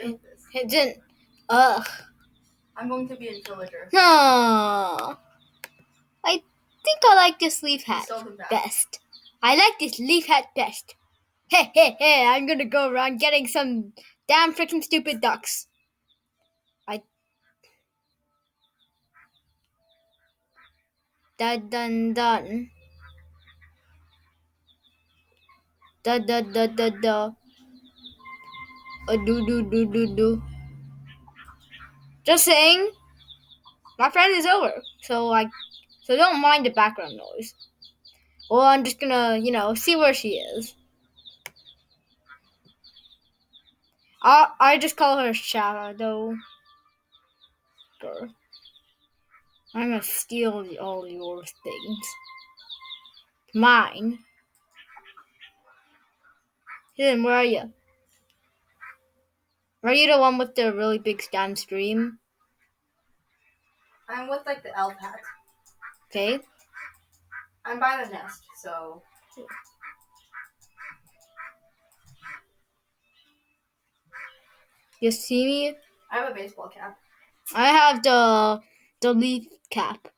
hate this. It didn't. Ugh. I'm going to be a villager. No. I think I like this leaf hat stole them back. best. I like this leaf hat best. Hey, hey, hey, I'm gonna go around getting some damn freaking stupid ducks. Dun dun dun. Da da da da da. Do do do do do. Just saying, my friend is over, so don't mind the background noise. Well, I'm just gonna, see where she is. I just call her Shadow Girl. I'm gonna steal all your things. Mine. Then where are you? Are you the one with the really big stem stream? I'm with the elf hat. Okay. I'm by the nest, so. You see me? I have a baseball cap. I have the leaf cap.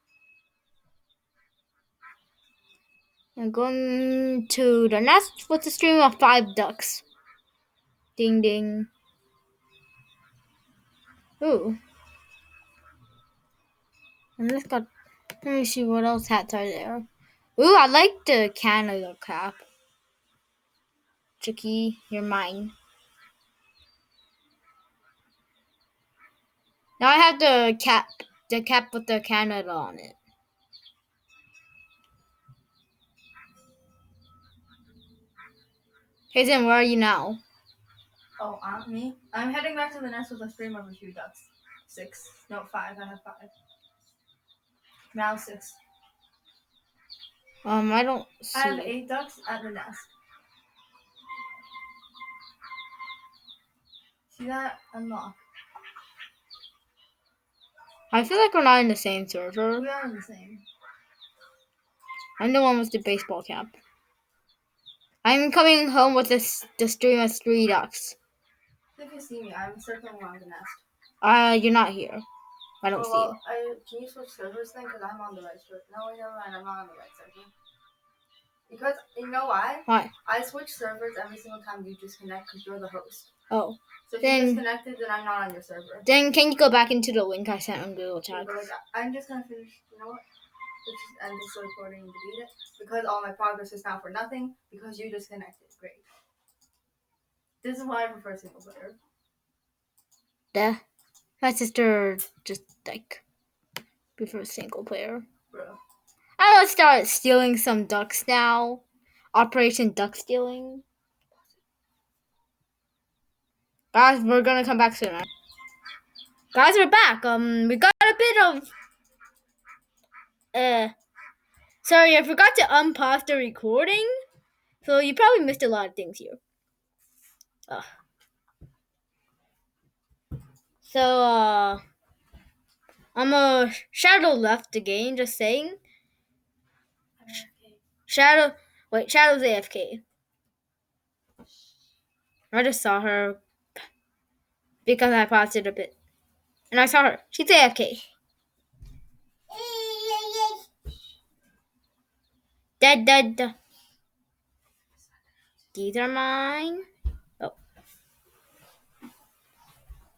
I'm going to the nest with a stream of 5 ducks. Ding ding. Ooh. And let me see what else hats are there. Ooh, I like the Canada cap. Chicky, you're mine. Now I have the cap with the Canada on it. Hazen, where are you now? Oh, me? I'm heading back to the nest with a stream of a few ducks. 6. No, 5. I have 5. Now 6. I don't see. I have 8 ducks at the nest. See that? Unlock. I feel like we're not in the same server. We are in the same. I'm the one with the baseball cap. I'm coming home with the stream of 3 ducks. If you see me, I'm circling around the nest. You're not here. I don't see you. Can you switch servers then? Because I'm on the right server. No, never mind. I'm not on the right server. Because, you know why? Why? I switch servers every single time you disconnect because you're the host. Oh. So if you disconnected, then I'm not on your server. Then can you go back into the link I sent on Google Chat? I'm just going to finish, you know what? Let's just end this recording and delete it. Because all my progress is now for nothing. Because you disconnected. Great. This is why I prefer single player. My sister just prefers single player. Bro. I'm gonna start stealing some ducks now. Operation Duck Stealing. Guys, we're gonna come back soon. Guys, we're back. We got a bit of sorry, I forgot to unpause the recording. So you probably missed a lot of things here. So I'm a Shadow left the game, just saying. Shadow's AFK. I just saw her because I paused it a bit. And I saw her. She's AFK. Dead. These are mine. Oh.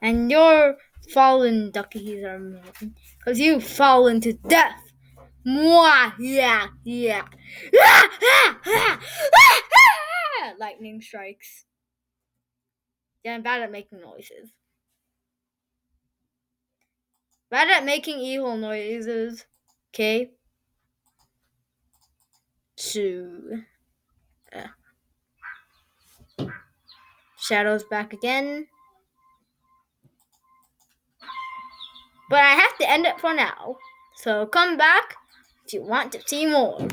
And your fallen duckies are mine. Because you fallen to death. Mwah! Yeah. Lightning strikes. Yeah, I'm bad at making noises. Bad at making evil noises. Okay? So... Shadow's back again. But I have to end it for now. So come back if you want to see more.